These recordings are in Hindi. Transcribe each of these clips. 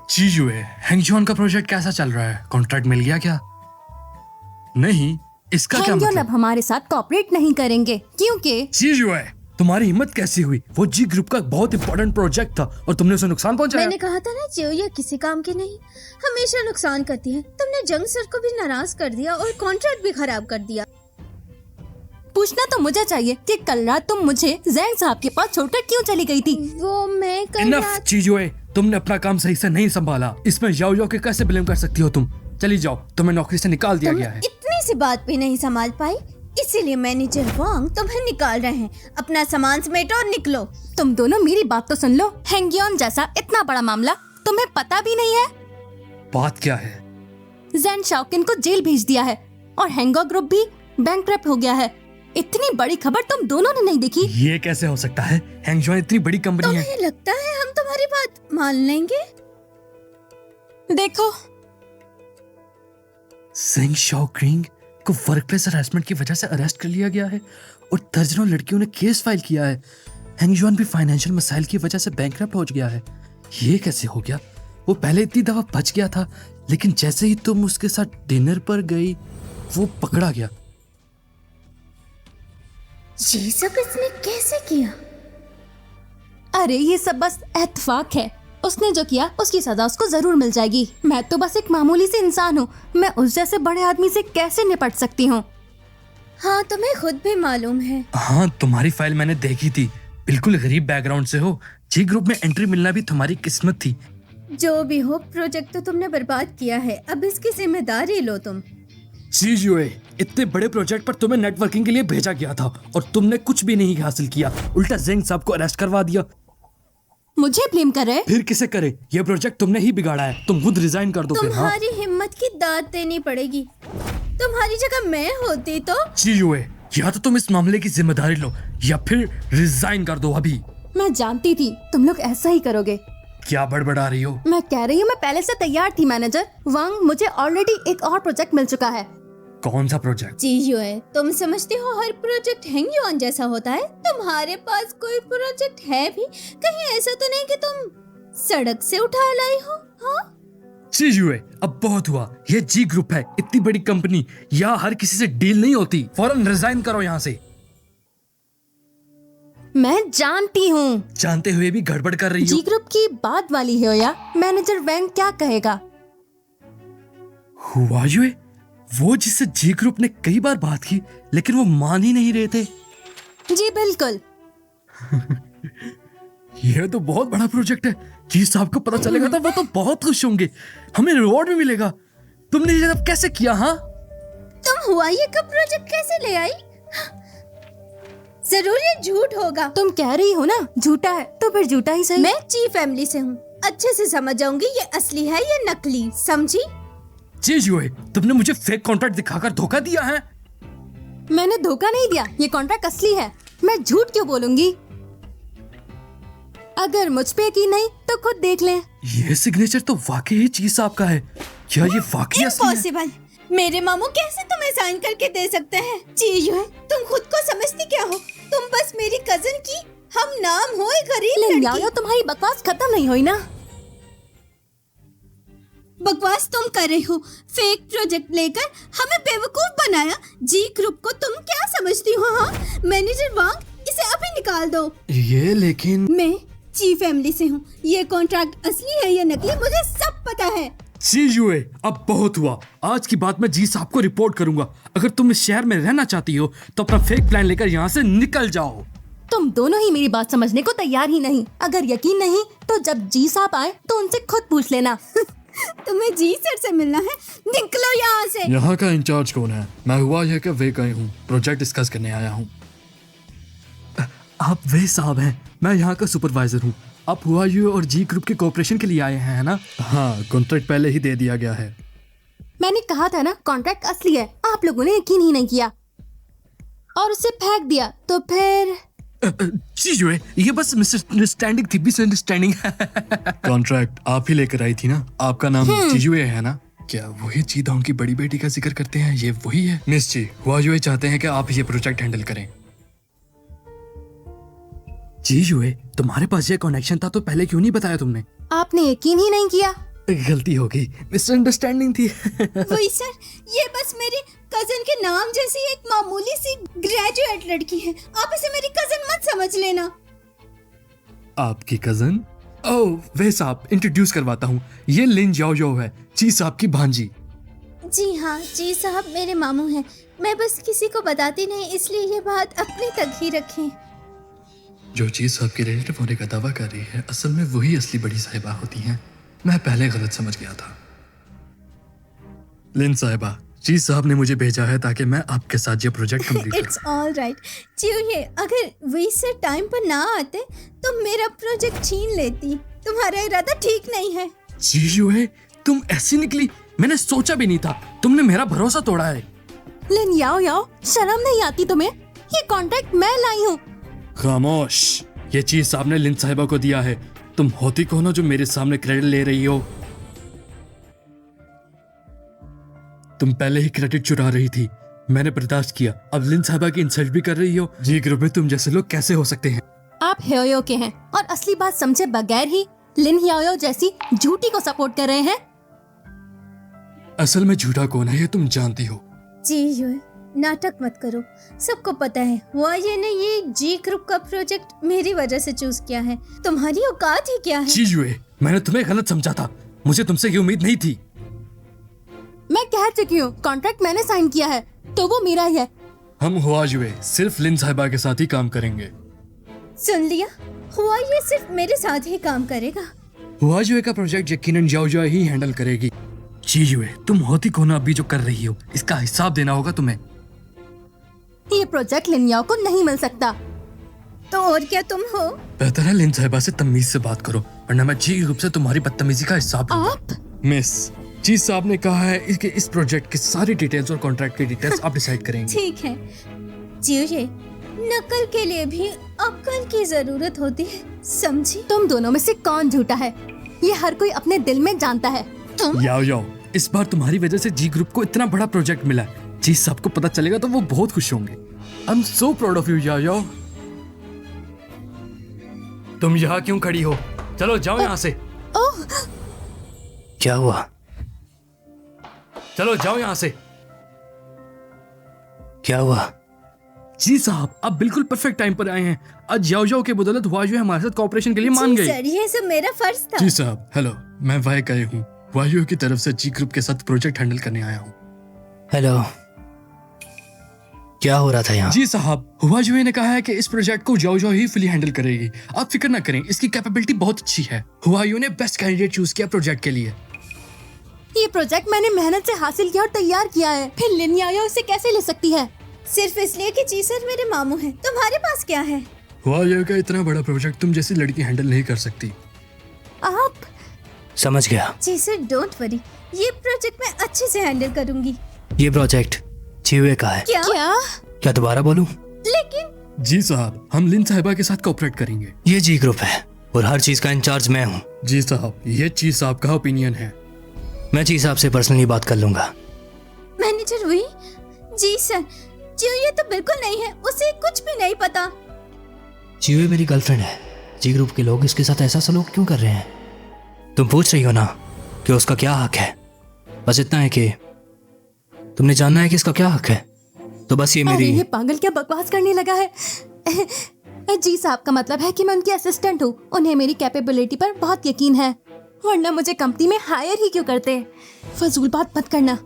चीजू है, हैंगजॉन का प्रोजेक्ट कैसा चल रहा है? कॉन्ट्रैक्ट मिल गया क्या? नहीं, इसका क्या हैंगजॉन मतलब? अब हमारे साथ कोऑपरेट नहीं करेंगे क्योंकि चीजू है, तुम्हारी हिम्मत कैसी हुई? वो जी ग्रुप का बहुत इंपॉर्टेंट प्रोजेक्ट था और तुमने उसे नुकसान पहुंचाया। मैंने कहा था ना जियो ये किसी काम की नहीं, हमेशा नुकसान करती है। तुमने जंग सर को भी नाराज कर दिया और कॉन्ट्रैक्ट भी खराब कर दिया। पूछना तो मुझे चाहिए कि कल रात तुम मुझे जैंग साहब के पास छोड़कर क्यों चली गई थी? वो मैं कल इनफ रात चीजू है, तुमने अपना काम सही से नहीं संभाला। इसमें याओ याओ के कैसे ब्लेम कर सकती हो तुम? चली जाओ, तुम्हें नौकरी से निकाल दिया तुम गया है। इतनी सी बात भी नहीं संभाल पाई, इसीलिए मैनेजर वांग तुम्हें निकाल रहे हैं। अपना सामान समेटो और निकलो। तुम दोनों मेरी बात तो सुन लो। हैंगजॉन जैसा इतना बड़ा मामला तुम्हें पता भी नहीं है। बात क्या है? जैन शाओकिन को जेल भेज दिया है और हैंगो ग्रुप भी बैंकक्रप्ट हो गया है। इतनी बड़ी खबर तुम दोनों ने नहीं देखी? ये कैसे हो सकता है? हैंगजॉन इतनी बड़ी कंपनी है। तुम्हें लगता है हम तुम्हारी बात मान लेंगे? देखो, सेंग शाओक्रिंग को वर्कप्लेस हरासमेंट की वजह से अरेस्ट कर लिया गया है और दर्जनों लड़कियों ने केस फाइल किया है। हैंगजॉन भी फाइनेंशियल मसाइल की वजह से बैंकक्रप्ट हो गया है। ये कैसे हो गया? वो पहले इतनी दफा बच गया था, लेकिन जैसे ही तुम उसके साथ डिनर पर गई वो पकड़ा गया। ये सब इसने कैसे किया? अरे ये सब बस इत्तेफाक है। उसने जो किया उसकी सजा उसको जरूर मिल जाएगी। मैं तो बस एक मामूली सी इंसान हूँ। मैं उस जैसे बड़े आदमी से कैसे निपट सकती हूँ? हाँ, तुम्हें खुद भी मालूम है। हाँ, तुम्हारी फाइल मैंने देखी थी। बिल्कुल गरीब बैकग्राउंड से हो। जी ग्रुप में एंट्री मिलना भी तुम्हारी किस्मत थी। जो भी हो, प्रोजेक्ट तो तुमने बर्बाद किया है। अब इसकी जिम्मेदारी लो तुम। चीजुए, इतने बड़े प्रोजेक्ट पर तुम्हें नेटवर्किंग के लिए भेजा गया था और तुमने कुछ भी नहीं हासिल किया। उल्टा जेंग साहब को अरेस्ट करवा दिया। मुझे ब्लेम कर रहे? फिर किसे करे? ये प्रोजेक्ट तुमने ही बिगाड़ा है। तुम खुद रिजाइन कर दो फिर। हाँ? तुम्हारी हिम्मत की दाद देनी पड़ेगी। तुम्हारी जगह मैं होती तो। चीजुए, या तो तुम इस मामले की जिम्मेदारी लो या फिर रिजाइन कर दो अभी। मैं जानती थी तुम लोग ऐसा ही करोगे। क्या बड़बड़ा रही हो? मैं कह रही हूँ मैं पहले से तैयार थी मैनेजर वांग। मुझे ऑलरेडी एक और प्रोजेक्ट मिल चुका है। कौन सा प्रोजेक्ट? चीजो है, तुम समझते हो हर प्रोजेक्ट हैंगजॉन जैसा होता है? तुम्हारे पास कोई प्रोजेक्ट है भी? कहीं ऐसा तो नहीं कि तुम सड़क से उठा लाई हो? हाँ? चीजुए, अब बहुत हुआ। ये जी ग्रुप है, इतनी बड़ी कंपनी। यहाँ हर किसी से डील नहीं होती। फौरन रिजाइन करो यहाँ से। मैं जानती हूँ। जानते हुए भी गड़बड़ कर रही हो। जी ग्रुप की बात वाली है या मैनेजर वैंग क्या कहेगा? हुआ ये वो जिससे जी ग्रुप ने कई बार बात की लेकिन वो मान ही नहीं रहे थे। जी बिल्कुल। यह तो बहुत बड़ा प्रोजेक्ट है। जी साहब को पता चलेगा तो वो तो बहुत खुश होंगे। हमें रिवॉर्ड भी मिलेगा। तुमने ये सब कैसे किया? हाँ, तुम हुआ ये का प्रोजेक्ट कैसे ले आई? जरूर ये झूठ होगा। तुम कह रही हो ना झूठा है, तो फिर झूठा ही सही। मैं ची फैमिली से हूँ, अच्छे से समझ जाऊंगी ये असली है ये नकली। समझी? चीजुए, तुमने मुझे फेक कॉन्ट्रैक्ट दिखाकर धोखा दिया है। मैंने धोखा नहीं दिया, ये कॉन्ट्रैक्ट असली है। मैं झूठ क्यों बोलूंगी? अगर मुझ पे यकीन नहीं तो खुद देख लें। ये सिग्नेचर तो वाकई जी साहब का है। क्या ये वाकई असली है? इम्पॉसिबल। मेरे मामू कैसे तुम्हें साइन करके दे सकते हैं? चीजो, तुम खुद को समझती क्या हो? तुम बस मेरी कजन की हम नाम हो एक गरीब लड़की। तुम्हारी बकवास खत्म नहीं हुई ना? बकवास तुम कर रही हो। फेक प्रोजेक्ट लेकर हमें बेवकूफ बनाया। जी ग्रुप को तुम क्या समझती हो? हाँ, मैनेजर वांग, इसे अभी निकाल दो। ये लेकिन मैं ची फैमिली से हूँ। ये कॉन्ट्रैक्ट असली है या नकली मुझे सब पता है। चीजुए, अब बहुत हुआ। आज की बात मैं जी साहब को रिपोर्ट करूंगा। अगर तुम इस शहर में रहना चाहती हो तो अपना फेक प्लान लेकर यहाँ से निकल जाओ। तुम दोनों ही मेरी बात समझने को तैयार ही नहीं। अगर यकीन नहीं तो जब जी साहब आए तो उनसे खुद पूछ लेना। तुम्हें जी सर से मिलना है? निकलो यहाँ से। यहाँ का इंचार्ज कौन है? मैं हुआ यह कि वे गए हूँ, प्रोजेक्ट डिस्कस करने आया हूँ। आप वे साहब हैं, मैं यहाँ का सुपरवाइजर हूँ। आप हुआ यू और जी ग्रुप के कोऑपरेशन के लिए आए हैं, है ना? हाँ, कॉन्ट्रैक्ट पहले ही दे दिया गया है। मैंने कहा था ना कॉन्ट्रैक्ट असली है। आप लोगों ने यकीन ही नहीं किया और उसे फेंक दिया। तो फिर चीजुए, ये बस मिसअंडरस्टैंडिंग थी। मिसअंडरस्टैंडिंग। कॉन्ट्रैक्ट आप ही लेकर आई थी ना? आपका नाम चीजुए है ना? क्या वही ची दोंग की बड़ी बेटी का जिक्र करते हैं? ये वही है? मिस ची, हुआ यूए चाहते हैं कि आप ये प्रोजेक्ट हैंडल करें। जी यूए, तुम्हारे पास ये कनेक्शन था तो पहले क्यों नहीं बताया तुमने? आपने यकीन ही नहीं किया। गलती हो गई, मिसअंडरस्टैंडिंग थी। वही सर, ये बस मेरे कजन के नाम जैसी एक मामूली सी ग्रेजुएट लड़की है। आप इसे मेरी कजन मत समझ लेना। आपकी कजन? ओह वे साहब, इंट्रोड्यूस करवाता हूँ, ये लिन जाओ जाओ है, ची साहब की भांजी। जी हाँ जी साहब, मेरे मामू हैं। मैं बस किसी को बताती नहीं, इसलिए ये बात अपने तक ही रखें। जो चीज साहब के रिलेटिव होने का दावा कर रही है, असल में वही असली बड़ी साहिबा होती हैं। मैं पहले गलत समझ गया था। लिन साहिबा, चीज साहब ने मुझे भेजा है ताकि मैं आपके साथ ये project complete it's all right. चिड़िए, अगर वी से टाइम पर ना आते तो मेरा प्रोजेक्ट छीन लेती। तुम्हारा इरादा ठीक नहीं है। करूं। तुम ऐसी निकली, मैंने सोचा भी नहीं था। तुमने मेरा भरोसा तोड़ा है। लिन याओ याओ, शर्म नहीं आती तुम्हें? ये कॉन्ट्रैक्ट मैं लाई हूँ। खामोश, ये चीज साहब ने लिन साहिबा को दिया है। तुम होती कौन हो जो मेरे सामने क्रेडिट ले रही हो? तुम पहले ही क्रेडिट चुरा रही थी, मैंने बर्दाश्त किया। अब लिन साहिबा की इंसल्ट भी कर रही हो। जी ग्रुप में तुम जैसे लोग कैसे हो सकते हैं? आप ह्योयो के हैं और असली बात समझे बगैर ही लिन ह्योयो जैसी झूठी को सपोर्ट कर रहे हैं। असल में झूठा कौन है ये तुम जानती हो। जी ह्योयो, नाटक मत करो। सबको पता है वाये ने ये जी ग्रुप का प्रोजेक्ट मेरी वजह से चूज किया है। तुम्हारी औकात ही क्या है? जी युए, मैंने तुम्हें गलत समझा था। मुझे तुमसे ये उम्मीद नहीं थी। मैं कह चुकी हूँ, कॉन्ट्रैक्ट मैंने साइन किया है तो वो मेरा ही है। हम हुआ जुए सिर्फ लिन साहिबा के साथ ही काम करेंगे। सुन लिया, हुआ ये सिर्फ मेरे साथ ही काम करेगा। हुआ जुए का प्रोजेक्ट यकीनन जाओ जाओ ही हैंडल करेगी। जी युए, तुम होती कौन अभी जो कर रही हो, इसका हिसाब देना होगा तुम्हें। ये प्रोजेक्ट लिन याओ को नहीं मिल सकता। तो और क्या तुम हो? बेहतर है लिन साहिबा से तमीज से बात करो, वरना मैं जी ग्रुप से तुम्हारी बदतमीजी का हिसाब दूंगा। आप? मिस, जी साहब ने कहा है कि इस प्रोजेक्ट की सारी डिटेल्स और कॉन्ट्रैक्ट की डिटेल्स आप डिसाइड करेंगे। ठीक है जिये, नकल के लिए भी अक्ल की जरूरत होती है, समझी? तुम दोनों में से कौन झूठा है, ये हर कोई अपने दिल में जानता है। तुम? याओ याओ, इस बार तुम्हारी वजह से जी ग्रुप को इतना बड़ा प्रोजेक्ट मिला है। जी साहब को पता चलेगा तो वो बहुत खुश होंगे। I am so proud of you याओ याओ। तुम यहाँ क्यों खड़ी हो? चलो जाओ यहाँ से। ओह, क्या हुआ? चलो जाओ यहाँ से। क्या हुआ? जी साहब, आप बिल्कुल परफेक्ट टाइम पर आए हैं। आज याओ याओ के बदौलत हुआ जो हमारे साथ कोऑपरेशन के लिए मान जी गई। सर, ये सब मेरा फर्ज था। जी साहब, हेलो, मैं वाई काई हूँ, वायु की तरफ से जी ग्रुप के साथ प्रोजेक्ट हैंडल करने आया हूँ। हेलो, क्या हो रहा था यहाँ? जी साहब, हुआ जुए ने कहा है कि इस प्रोजेक्ट को जाओ जाओ ही फुली हैंडल करेगी। आप फिक्र ना करें, इसकी कैपेबिलिटी बहुत अच्छी है। हुआयू ने बेस्ट कैंडिडेट चूज किया प्रोजेक्ट के लिए। ये प्रोजेक्ट मैंने मेहनत से हासिल किया और तैयार किया है, फिर लिन याओ इसे कैसे ले सकती है? सिर्फ इसलिए कि जी सर मेरे मामू हैं। तुम्हारे पास क्या है? हुआयू का इतना बड़ा प्रोजेक्ट तुम जैसी लड़की हैंडल नहीं कर सकती। आप? समझ गया। जी सर, डोंट वरी, ये प्रोजेक्ट मैं अच्छे से हैंडल करूंगी। ये प्रोजेक्ट चिवे का है। क्या? क्या दोबारा बोलूं? लेकिन जी साहब, हम लिन साहिबा के साथ कोऑपरेट करेंगे। ये जी ग्रुप है और हर चीज का इंचार्ज मैं हूँ। जी साहब, ये चीज साहब का ओपिनियन है। मैं चीज साहब से पर्सनली बात कर लूंगा। मैनेजर हुई? जी सर, जी ये तो बिल्कुल नहीं है, उसे कुछ भी नहीं पता। चिवे मेरी गर्लफ्रेंड है। जी ग्रुप के लोग इसके साथ ऐसा सलूक क्यों कर रहे हैं? तुम पूछ रही हो ना कि उसका क्या हक है? बस इतना है कि तुमने जानना है कि इसका क्या हक है। तो बस ये अरे मेरी ये पागल क्या बकवास करने लगा है। जी साहब का मतलब है कि मैं उनकी असिस्टेंट हूँ, उन्हें मेरी कैपेबिलिटी पर बहुत यकीन है, वरना मुझे कंपनी में हायर ही क्यों करते। फजूल बात मत करना।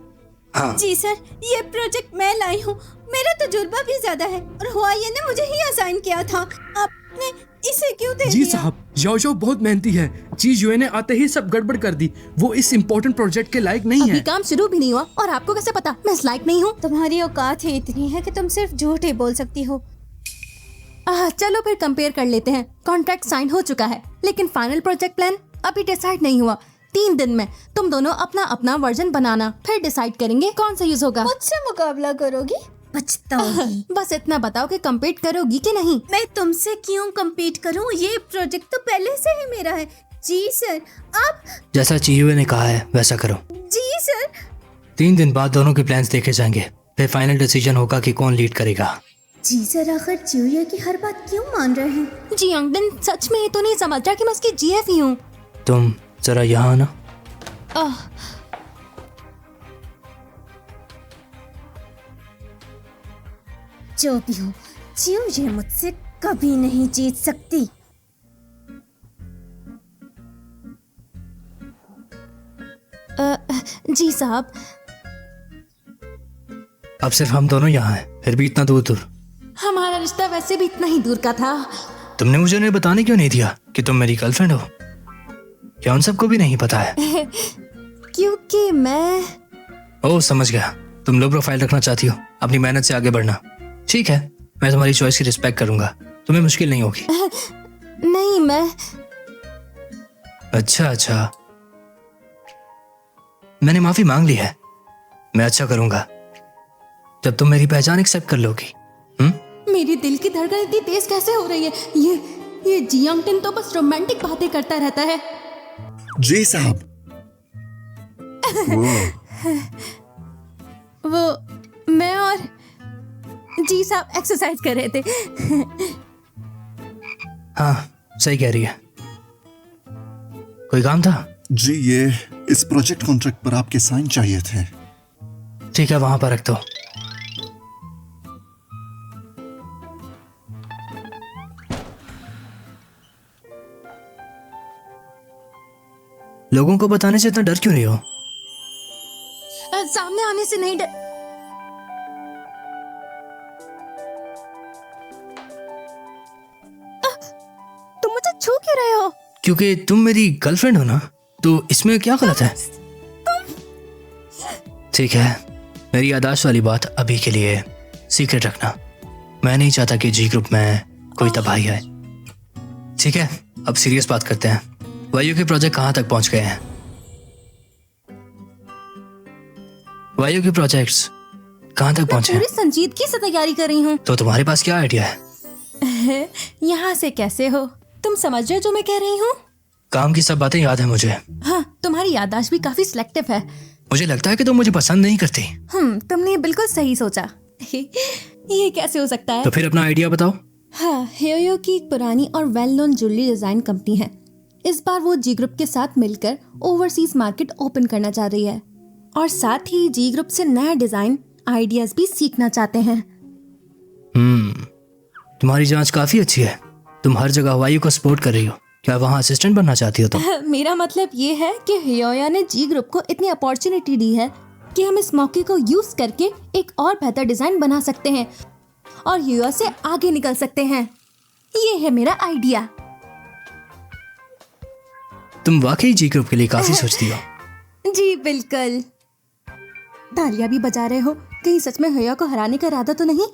हाँ, जी सर, ये प्रोजेक्ट मैं लाई हूँ, मेरा तजुर्बा भी ज्यादा है और हुआये ने मुझे ही असाइन किया था। आपने इसे क्यों दे जी दिया? साहब, याओ याओ बहुत मेहनती है। जी युए ने आते ही सब गड़बड़ कर दी। वो इस इम्पोर्टेंट प्रोजेक्ट के लायक नहीं अभी है। काम शुरू भी नहीं हुआ और आपको कैसे पता मैं इस लायक नहीं हूँ? तुम्हारी औकात ही इतनी है कि तुम सिर्फ झूठ ही बोल सकती हो। चलो फिर कंपेयर कर लेते हैं। कॉन्ट्रैक्ट साइन हो चुका है, लेकिन फाइनल प्रोजेक्ट प्लान अभी डिसाइड नहीं हुआ। 3 दिन में तुम दोनों अपना अपना वर्जन बनाना, फिर डिसाइड करेंगे कौन सा यूज होगा। मुझसे मुकाबला करोगी? पछताओगी। बस इतना बताओ कि कम्पीट करोगी कि नहीं। मैं तुमसे क्यों कम्पीट करूं? ये प्रोजेक्ट तो पहले से ही मेरा है। जी सर, आप? जैसा चिवे ने कहा है वैसा करो। जी सर। 3 दिन बाद दोनों के प्लान्स देखे जाएंगे, फिर फाइनल डिसीजन होगा कि कौन लीड करेगा। जी सर, आखिर चिड़िया की हर बात क्यों मान रहे हैं? जी अंगडन सच में ये तो नहीं समझ रहा कि मैं उसकी जीएफ ही हूँ। तुम जरा यहाँ आना। आह, जो भी हो, जीव ये मुझसे कभी नहीं जीत सकती। जी साहब, अब सिर्फ हम दोनों यहाँ हैं, फिर भी इतना दूर दूर। हमारा रिश्ता वैसे भी इतना ही दूर का था। तुमने मुझे उन्हें बताने क्यों नहीं दिया कि तुम मेरी गर्लफ्रेंड हो? क्या उन सबको भी नहीं पता है? क्योंकि मैं ओह, समझ गया। तुम लो प्रोफाइल रखना चाहती हो, अपनी मेहनत से आगे बढ़ना। ठीक है, मैं तुम्हारी चॉइस की रिस्पेक्ट करूंगा, तुम्हें मुश्किल नहीं होगी। नहीं, मैं अच्छा, मैंने माफी मांग ली है। मैं अच्छा करूंगा जब तुम मेरी पहचान एक्सेप्ट कर लोगी। मेरी दिल की धड़कन इतनी तेज कैसे हो रही है? ये जियांगटिन तो बस रोमांटिक बातें करता रहता है। जी साहब। वो मैं और जी साहब एक्सरसाइज कर रहे थे। हाँ, सही कह रही है। कोई काम था? जी, ये इस प्रोजेक्ट कॉन्ट्रैक्ट पर आपके साइन चाहिए थे। ठीक है, वहां पर रख दो। लोगों को बताने से इतना डर क्यों रही हो? सामने आने से नहीं डर। तुम मुझे छू क्यों रहे हो? क्योंकि तुम मेरी गर्लफ्रेंड हो ना, तो इसमें क्या गलत है? ठीक है, मेरी याददाश्त वाली बात अभी के लिए सीक्रेट रखना। मैं नहीं चाहता कि जी ग्रुप में कोई तबाही आए। ठीक है, अब सीरियस बात करते हैं। वायु के प्रोजेक्ट कहाँ तक पहुंच गए हैं? वायु के प्रोजेक्ट्स कहाँ तक पहुंचे हैं? पूरी संजीदगी से तैयारी कर रही हूँ। तो तुम्हारे पास क्या आइडिया है? यहाँ से कैसे हो? तुम समझ रहे हो जो मैं कह रही हूँ? काम की सब बातें याद है मुझे। हाँ, तुम्हारी याददाश्त भी काफी सिलेक्टिव है। मुझे लगता है कि तुम मुझे पसंद नहीं करती। तुमने बिल्कुल सही सोचा। ये कैसे हो सकता है? तो फिर अपना आइडिया बताओ। हाँ, हेयो की एक पुरानी और well known jewellery design company है। इस बार वो जी ग्रुप के साथ मिलकर ओवरसीज मार्केट ओपन करना चाह रही है और साथ ही जी ग्रुप से नया डिजाइन आइडियाज भी सीखना चाहते हैं। तुम्हारी जांच काफी अच्छी है। तुम हर जगह वायु को सपोर्ट कर रही हो। क्या वहाँ असिस्टेंट बनना चाहती हो तुम? मेरा मतलब ये है कि हेयोया ने जी ग्रुप को इतनी अपॉर्चुनिटी दी है कि हम इस मौके को यूज करके एक और बेहतर डिजाइन बना सकते हैं और हेयोया से आगे निकल सकते हैं। ये है मेरा आइडिया। तुम वाकई जी ग्रुप के लिए काफी सोचती हो। जी बिल्कुल। तालियां भी बजा रहे हो, कहीं सच में हेयोया को हराने का इरादा तो नहीं?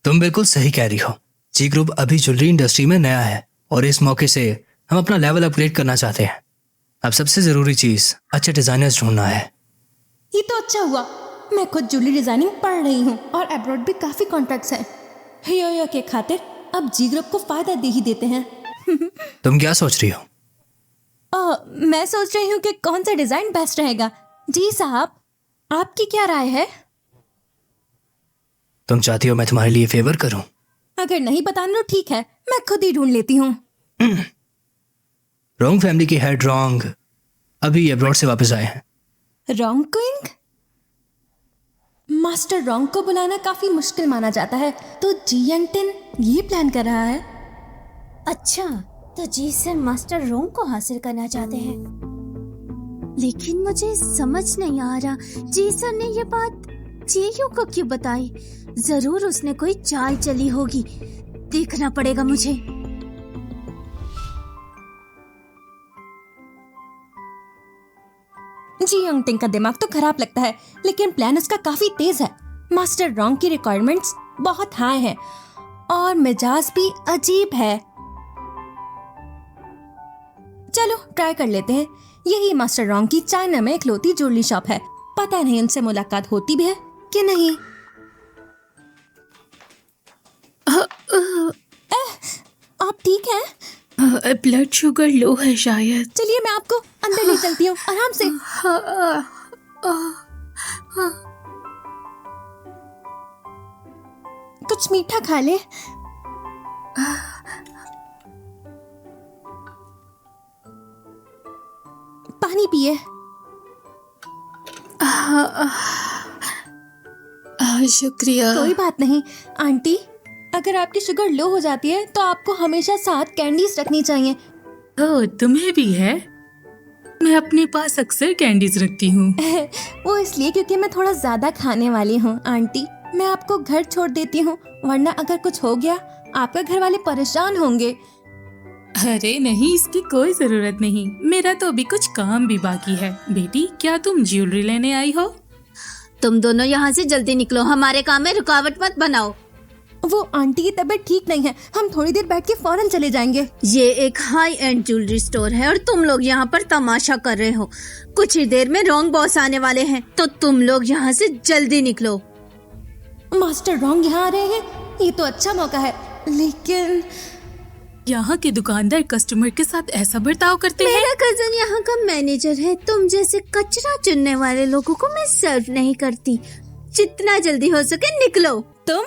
तुम बिल्कुल सही कह रही हो। जी ग्रुप अभी ज्वेलरी इंडस्ट्री में नया है और इस मौके से हम अपना लेवल अपग्रेड करना चाहते हैं। अब सबसे जरूरी चीज अच्छे डिजाइनर्स ढूंढना है। ये तो अच्छा हुआ। मैं खुद ज्वेलरी डिजाइनिंग पढ़ रही हूँ और अब्रॉड भी काफी कॉन्ट्रैक्ट्स हैं। हेयोया के खातिर अब जी ग्रुप को फायदा दे ही देते हैं। तुम क्या सोच रही हो? मैं सोच रही हूँ कि कौन सा डिजाइन बेस्ट रहेगा। जी साहब, आपकी क्या राय है? तुम चाहती हो मैं तुम्हारे लिए फेवर करूं? अगर नहीं बताना तो ठीक है, मैं खुद ही ढूंढ लेती हूँ। रॉन्ग फैमिली की हेड रॉन्ग अभी अब्रॉड से वापस आए हैं। Wrong Qing? मास्टर रॉन्ग को बुलाना काफी मुश्किल माना जाता है, तो जियांगटिन ये प्लान कर रहा है। अच्छा, तो जी सर मास्टर रोंग को हासिल करना चाहते हैं। लेकिन मुझे समझ नहीं आ रहा जी सर ने ये बात जेयू को क्यों बताई। जरूर उसने कोई चाल चली होगी, देखना पड़ेगा मुझे। जियांगटिन का दिमाग तो खराब लगता है, लेकिन प्लान उसका काफी तेज है। मास्टर रॉन्ग की रिक्वायरमेंट्स बहुत हाई हैं और मिजाज भी अजीब है। चलो ट्राई कर लेते हैं। यही मास्टर रॉन्ग की चाइना में इकलौती ज्वेलरी शॉप है। पता नहीं उनसे मुलाकात होती भी है कि नहीं। आप ठीक हैं? ब्लड शुगर लो है शायद। चलिए मैं आपको अंदर ले चलती हूँ, आराम से। कुछ मीठा खा ले। पानी पिए। शुक्रिया। कोई बात नहीं आंटी, अगर आपकी शुगर लो हो जाती है तो आपको हमेशा साथ कैंडीज रखनी चाहिए। ओह, तुम्हें भी है? मैं अपने पास अक्सर कैंडीज रखती हूँ। वो इसलिए क्योंकि मैं थोड़ा ज्यादा खाने वाली हूँ आंटी। मैं आपको घर छोड़ देती हूँ, वरना अगर कुछ हो गया आपके घर वाले परेशान होंगे। अरे नहीं, इसकी कोई जरूरत नहीं। मेरा तो अभी कुछ काम भी बाकी है। बेटी, क्या तुम ज्वेलरी लेने आई हो? तुम दोनों यहाँ से जल्दी निकलो, हमारे काम में रुकावट मत बनाओ। वो आंटी की तबीयत ठीक नहीं है, हम थोड़ी देर बैठ के फौरन चले जाएंगे। ये एक हाई एंड ज्वेलरी स्टोर है और तुम लोग यहाँ पर तमाशा कर रहे हो। कुछ ही देर में रॉन्ग बॉस आने वाले हैं, तो तुम लोग यहाँ से जल्दी निकलो। मास्टर रॉन्ग यहाँ आ रहे हैं, ये तो अच्छा मौका है, लेकिन यहाँ के दुकानदार कस्टमर के साथ ऐसा बर्ताव करते हैं। मेरा कजन यहाँ का मैनेजर है। तुम जैसे कचरा चुनने वाले लोगों को मैं सर्व नहीं करती। जितना जल्दी हो सके निकलो। तुम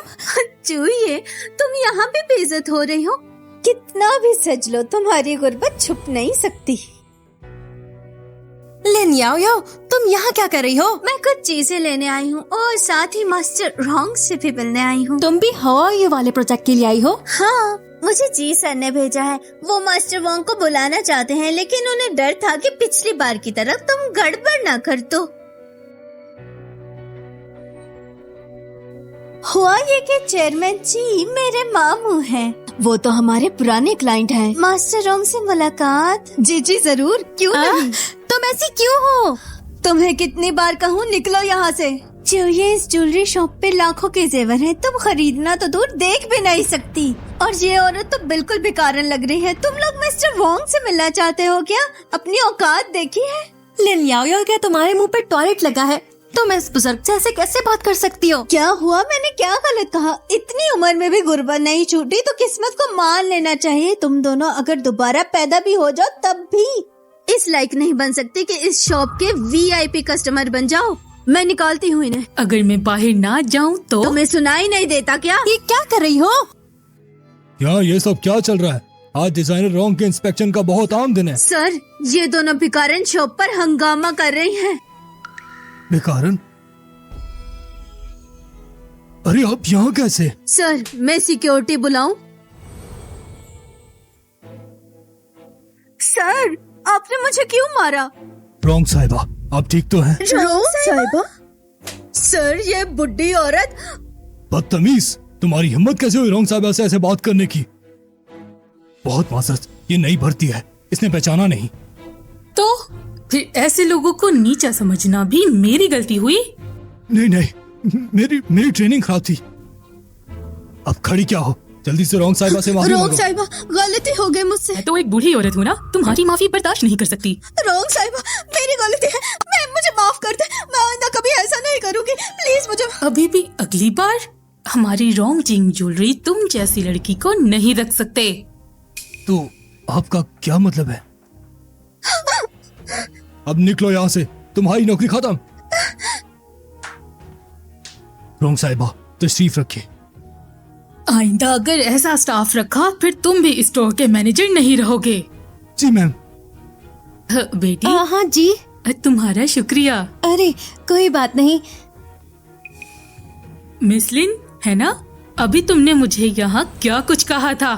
चूहिए, तुम यहाँ भी बेइज्जत हो रही हो। कितना भी सज लो, तुम्हारी गुर्बत छुप नहीं सकती। लिन याओ याओ, तुम यहाँ क्या कर रही हो? मैं कुछ चीजें लेने आई हूँ और साथ ही मास्टर रॉन्ग से भी मिलने आई हूँ। तुम भी हवाई वाले प्रोजेक्ट के लिए आई हो? हाँ, मुझे जी सर ने भेजा है। वो मास्टर वॉन्ग को बुलाना चाहते हैं, लेकिन उन्हें डर था कि पिछली बार की तरह तुम गड़बड़ ना कर दो। हुआ ये कि चेयरमैन जी मेरे मामू हैं। वो तो हमारे पुराने क्लाइंट हैं। मास्टर रॉन्ग से मुलाकात? जी जी जरूर, क्यों नहीं। तुम ऐसी क्यों हो? तुम्हें कितनी बार कहूँ, निकलो यहाँ से। जो ये इस ज्वेलरी शॉप पे लाखों के जेवर हैं, तुम खरीदना तो दूर देख भी नहीं सकती। और ये औरत तो बिल्कुल बेकारन लग रही है। तुम लोग मिस्टर वॉन्ग से मिलना चाहते हो क्या? अपनी औकात देखी है? लिन याओ याओ, क्या तुम्हारे मुंह पे टॉयलेट लगा है? तुम इस बुजुर्ग से ऐसे कैसे बात कर सकती हो? क्या हुआ? मैंने क्या गलत कहा? इतनी उम्र में भी गुर्बत नहीं छूटी तो किस्मत को मान लेना चाहिए। तुम दोनों अगर दोबारा पैदा भी हो जाओ तब भी इस लायक नहीं बन सकते कि इस शॉप के VIP कस्टमर बन जाओ। मैं निकालती हूँ इन्हें। अगर मैं बाहर ना जाऊँ तो? तुम्हें सुनाई नहीं देता क्या? ये क्या कर रही हो? यहाँ ये सब क्या चल रहा है? आज डिजाइनर रॉन्ग के इंस्पेक्शन का बहुत आम दिन है। सर, ये दोनों भिखारन शॉप पर हंगामा कर रही हैं। बेकारन? अरे आप यहाँ कैसे? सर, मैं सिक्योरिटी बुलाऊं? सर, आपने मुझे क्यों मारा? रॉन्ग साहिबा, आप ठीक तो हैं? रॉन्ग साहिबा? सर, ये बुढ़ी औरत। बदतमीज, तुम्हारी हिम्मत कैसे हुई रॉन्ग साहिबा से ऐसे बात करने की? बहुत माजरत, ये नई भर्ती है, इसने पहचाना नहीं। तो फिर ऐसे लोगों को नीचा समझना भी मेरी गलती हुई? नहीं नहीं, मेरी ट्रेनिंग खराब थी। अब खड़ी क्या हो? जल्दी से रॉन्ग साहिबा से माफी रॉन्ग मांगो। साहिबा, गलती हो गई मुझसे। मैं तो एक बूढ़ी औरत हूँ ना, तुम्हारी माफी बर्दाश्त नहीं कर सकती। रॉन्ग साहिबा, मेरी गलती है। मुझे माफ कर दे। मैं आइंदा कभी ऐसा नहीं करूंगी। प्लीज मुझे। अभी भी अगली बार हमारी रॉन्ग जिंग ज्वेलरी तुम जैसी लड़की को नहीं रख सकते। तो आपका क्या मतलब है? अब निकलो यहाँ से, तुम्हारी नौकरी खत्म। रॉन्ग साहिबा, तशरीफ रखिए। आइंदा अगर ऐसा स्टाफ रखा फिर तुम भी स्टोर के मैनेजर नहीं रहोगे। जी मैम। बेटी, हाँ जी। तुम्हारा शुक्रिया। अरे कोई बात नहीं। मिस लिन, है ना? अभी तुमने मुझे यहाँ क्या कुछ कहा था?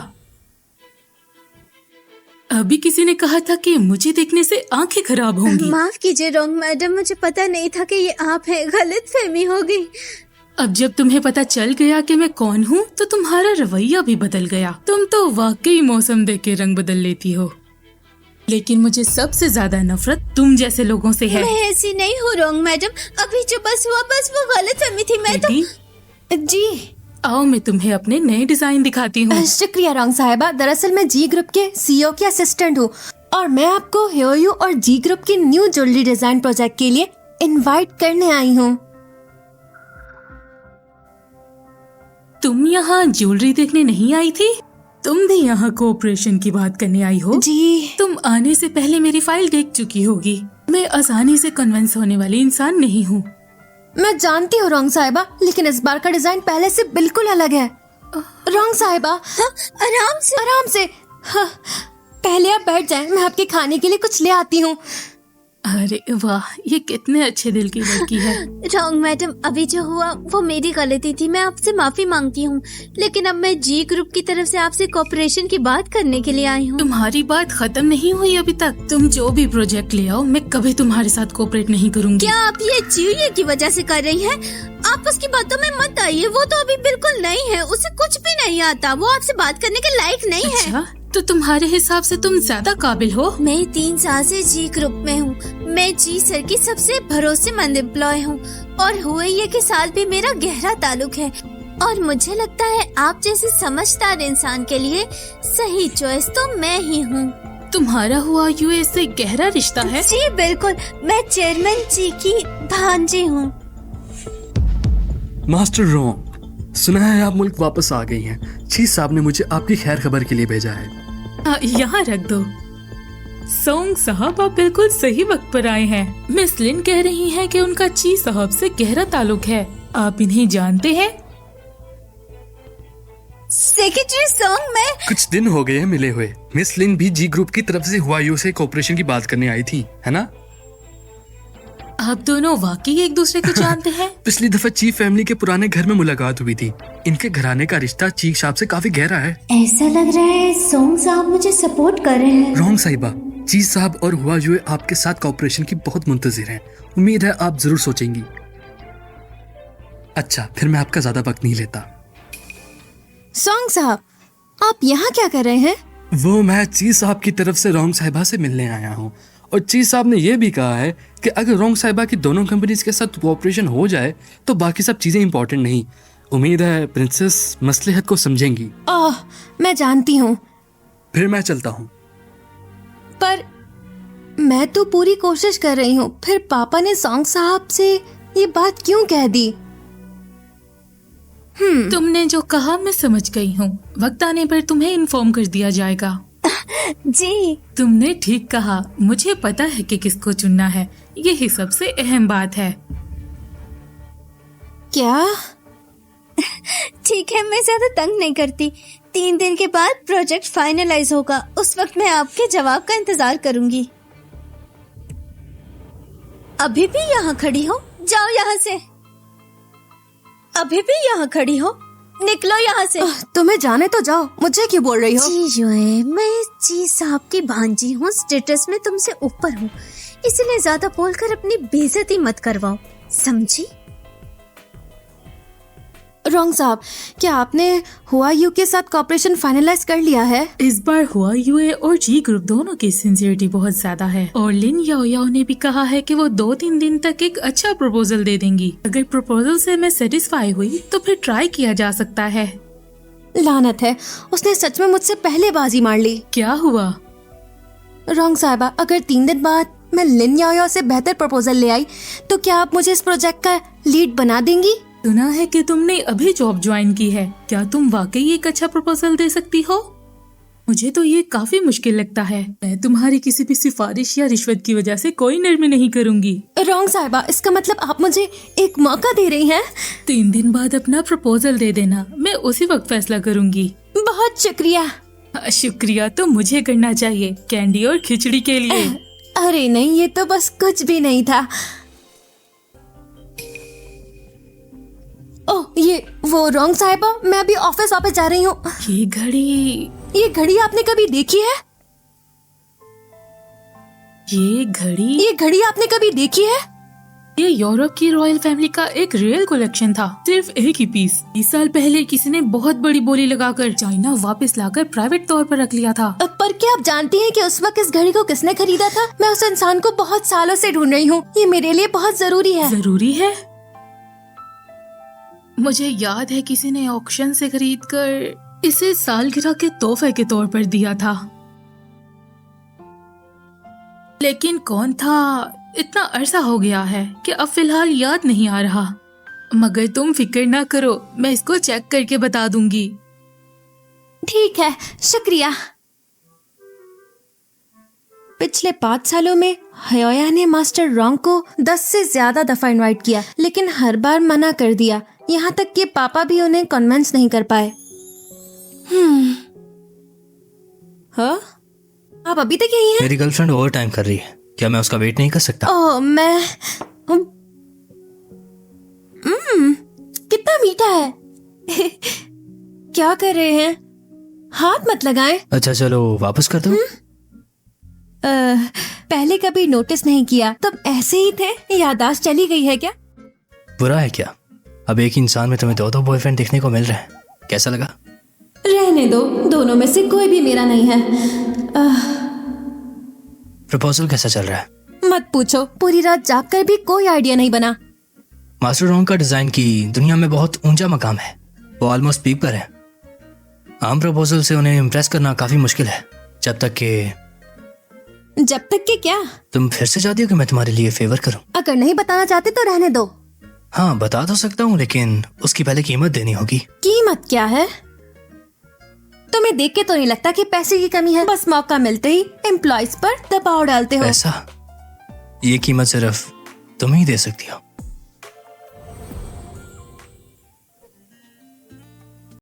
अभी किसी ने कहा था कि मुझे देखने से आंखें खराब होंगी। माफ कीजिए रॉन्ग मैडम, मुझे पता नहीं था कि ये आप हैं। गलतफहमी हो गई। अब जब तुम्हें पता चल गया कि मैं कौन हूँ तो तुम्हारा रवैया भी बदल गया। तुम तो वाकई मौसम देख के रंग बदल लेती हो। लेकिन मुझे सबसे ज्यादा नफरत तुम जैसे लोगों से है। मैं ऐसी नहीं हूँ रॉन्ग मैडम। अभी जो बस हुआ बस वो गलतफहमी थी। मैं तो बेटी, जी आओ मैं तुम्हें अपने नए डिजाइन दिखाती हूँ। शुक्रिया रॉन्ग साहिबा। दरअसल मैं जी ग्रुप के CEO की असिस्टेंट हूँ और मैं आपको हेयू और जी ग्रुप की न्यू ज्वेलरी डिजाइन प्रोजेक्ट के लिए इनवाइट करने आई हूँ। तुम यहाँ ज्वेलरी देखने नहीं आई थी? तुम भी यहाँ कोऑपरेशन की बात करने आई हो? जी तुम आने से पहले मेरी फाइल देख चुकी होगी। मैं आसानी से कन्विंस होने वाली इंसान नहीं हूँ। मैं जानती हूँ रॉन्ग साहिबा, लेकिन इस बार का डिजाइन पहले से बिल्कुल अलग है। रॉन्ग साहिबा, आराम से। हाँ, पहले आप बैठ जाएं, मैं आपके खाने के लिए कुछ ले आती हूँ। अरे वाह, ये कितने अच्छे दिल की लड़की है। रॉन्ग मैडम, अभी जो हुआ वो मेरी गलती थी, मैं आपसे माफी मांगती हूँ। लेकिन अब मैं जी ग्रुप की तरफ से आपसे कोऑपरेशन की बात करने के लिए आई हूँ। तुम्हारी बात खत्म नहीं हुई अभी तक। तुम जो भी प्रोजेक्ट ले आओ, मैं कभी तुम्हारे साथ कोऑपरेट नहीं करूंगी। क्या आप ये चिड़िया की वजह से कर रही हैं? आप उसकी बातों में मत आइए, वो तो अभी बिल्कुल नहीं है, उसे कुछ भी नहीं आता, वो आपसे बात करने के लायक नहीं है। अच्छा, तो तुम्हारे हिसाब से तुम ज्यादा काबिल हो। मैं 3 साल से जी ग्रुप में हूँ। मैं जी सर की सबसे भरोसेमंद एम्प्लॉय हूँ और हुए ये के साथ भी मेरा गहरा ताल्लुक है। और मुझे लगता है आप जैसे समझदार इंसान के लिए सही चॉइस तो मैं ही हूँ। तुम्हारा हुआ यूएस से गहरा रिश्ता है। जी बिल्कुल, मैं चेयरमैन जी की भांजी हूँ। मास्टर रोंग, सुना है आप मुल्क वापस आ गई हैं। चीफ साहब ने मुझे आपकी खैर खबर के लिए भेजा है। यहाँ रख दो। सोंग साहब, आप बिल्कुल सही वक्त पर आए हैं। मिस लिन कह रही हैं कि उनका ची साहब से गहरा ताल्लुक है। आप इन्हें जानते हैं? सेक्रेटरी सोंग, मैं कुछ दिन हो गए हैं मिले हुए। मिस लिन भी जी ग्रुप की तरफ से हुआयू से कोऑपरेशन की बात करने आई थी, है ना? आप दोनों वाकई एक दूसरे को जानते हैं? पिछली दफा चीफ फैमिली के पुराने घर में मुलाकात हुई थी। इनके घराने का रिश्ता चीफ साहब से काफी गहरा है। ऐसा लग रहा है सोंग साहब मुझे सपोर्ट कर रहे हैं। रोंग साहिबा, चीफ साहब और हुआयू आपके साथ कोऑपरेशन की बहुत मुंतजिर हैं। उम्मीद है आप जरूर सोचेंगी। अच्छा, फिर मैं आपका ज्यादा वक्त नहीं लेता। सोंग साहब, आप यहाँ क्या कर रहे हैं? वो मैं चीफ साहब की तरफ से रोंग साहिबा से मिलने आया हूँ। और चीफ साहब ने यह भी कहा है कि अगर रोंग साहिबा की दोनों कंपनीज के साथ कोऑपरेशन हो जाए तो बाकी सब चीजें इंपॉर्टेंट नहीं। उम्मीद है प्रिंसेस मसलहत को समझेंगी। ओह, मैं जानती हूँ, फिर मैं चलता हूँ। पर मैं तो पूरी कोशिश कर रही हूँ। फिर पापा ने सोंग साहब से ये बात क्यों कह दी? तुमने जो कहा मैं समझ गई हूँ। वक्त आने पर तुम्हें इन्फॉर्म कर दिया जाएगा। जी तुमने ठीक कहा। मुझे पता है कि किसको चुनना है। यही सबसे अहम बात है। क्या? ठीक है, मैं ज्यादा तंग नहीं करती। 3 दिन के बाद प्रोजेक्ट फाइनलाइज होगा, उस वक्त मैं आपके जवाब का इंतजार करूंगी। अभी भी यहाँ खड़ी हो? जाओ यहाँ से। अभी भी यहाँ खड़ी हो? निकलो यहाँ से। तुम्हें जाने तो जाओ, मुझे क्यों बोल रही हो? जी है, मैं जी साहब की भांजी हूँ, स्टेटस में तुमसे ऊपर हूँ, इसलिए ज्यादा बोलकर अपनी बेइज्जती मत करवाओ, समझी? रोंग साहब, क्या आपने हुआयू के साथ कॉपरेशन फाइनलाइज कर लिया है? इस बार हुआ यूए और जी ग्रुप दोनों की सिंसियरिटी बहुत ज्यादा है। और लिन याओ याओ ने भी कहा है कि वो 2-3 दिन तक एक अच्छा प्रपोजल दे देंगी। अगर प्रपोजल से मैं सेटिस्फाई हुई तो फिर ट्राई किया जा सकता है। लानत है, उसने सच में मुझसे पहले बाजी मार ली। क्या हुआ? रोंग साहिबा, अगर 3 दिन बाद मैं लिन याओ याओ से बेहतर प्रपोजल ले आई तो क्या आप मुझे इस प्रोजेक्ट का लीड बना देंगी? सुना है कि तुमने अभी जॉब ज्वाइन की है। क्या तुम वाकई एक अच्छा प्रपोजल दे सकती हो? मुझे तो ये काफी मुश्किल लगता है। मैं तुम्हारी किसी भी सिफारिश या रिश्वत की वजह से कोई नरमी नहीं करूंगी। रोंग साहिबा, इसका मतलब आप मुझे एक मौका दे रही हैं? 3 दिन बाद अपना प्रपोजल दे देना, मैं उसी वक्त फैसला करूंगी। बहुत शुक्रिया। शुक्रिया तो मुझे करना चाहिए, कैंडी और खिचड़ी के लिए। अरे नहीं, ये तो बस कुछ भी नहीं था। ओह, ये वो रोंग साहिबा, मैं अभी ऑफिस वापस जा रही हूँ। ये घड़ी आपने कभी देखी है? ये घड़ी आपने कभी देखी है? ये यूरोप की रॉयल फैमिली का एक रियल कलेक्शन था, सिर्फ एक ही पीस। 20 साल पहले किसी ने बहुत बड़ी बोली लगाकर चाइना वापस लाकर प्राइवेट तौर पर रख लिया था। पर क्या आप जानती हैं कि उस वक्त इस घड़ी को किसने खरीदा था? मैं उस इंसान को बहुत सालों से ढूंढ रही हूँ। ये मेरे लिए बहुत जरूरी है। जरूरी है? मुझे याद है किसी ने ऑक्शन से खरीद कर इसे सालगिरह के तोहफे के तौर पर दिया था। लेकिन कौन था? इतना अरसा हो गया है कि अब फिलहाल याद नहीं आ रहा। मगर तुम फिक्र ना करो, मैं इसको चेक करके बता दूंगी। ठीक है, शुक्रिया। पिछले 5 सालों में हयोया ने मास्टर रोंग को 10 से ज्यादा दफा इनवाइट किया, लेकिन हर बार मना कर दिया। यहाँ तक कि पापा भी उन्हें कन्विंस नहीं कर पाए। हाँ? आप अभी तक यही हैं? मेरी गर्लफ्रेंड ओवर टाइम कर रही है। क्या मैं उसका वेट नहीं कर सकता? ओह मैं कितना मीठा है। क्या कर रहे हैं? हाथ मत लगाएं। अच्छा चलो वापस कर दो। पहले कभी नोटिस नहीं किया, तब ऐसे ही थे। याददाश्त चली गई है क्या? बुरा है क्या? अब एक ही इंसान में तुम्हें 2 बॉयफ्रेंड देखने को मिल रहे हैं। कैसा लगा? रहने दो, दोनों में से कोई भी मेरा नहीं है। प्रपोजल कैसा चल रहा है? मत पूछो, पूरी रात जागकर भी कोई आइडिया नहीं बना। मास्टर रोंग का डिजाइन की दुनिया में बहुत ऊंचा मकाम है। वो ऑलमोस्ट पीक पर है। आम प्रपोजल से उन्हें इम्प्रेस करना काफी मुश्किल है, जब तक कि क्या? तुम फिर से चाहती हो कि मैं तुम्हारे लिए फेवर करूं? अगर नहीं बताना चाहते तो रहने दो। हाँ बता तो सकता हूँ, लेकिन उसकी पहले कीमत देनी होगी। कीमत क्या है? तुम्हें देख के तो नहीं लगता कि पैसे की कमी है? बस मौका मिलते ही एम्प्लॉयज पर दबाव डालते हो। ऐसा? ये कीमत सिर्फ तुम ही दे सकती हो।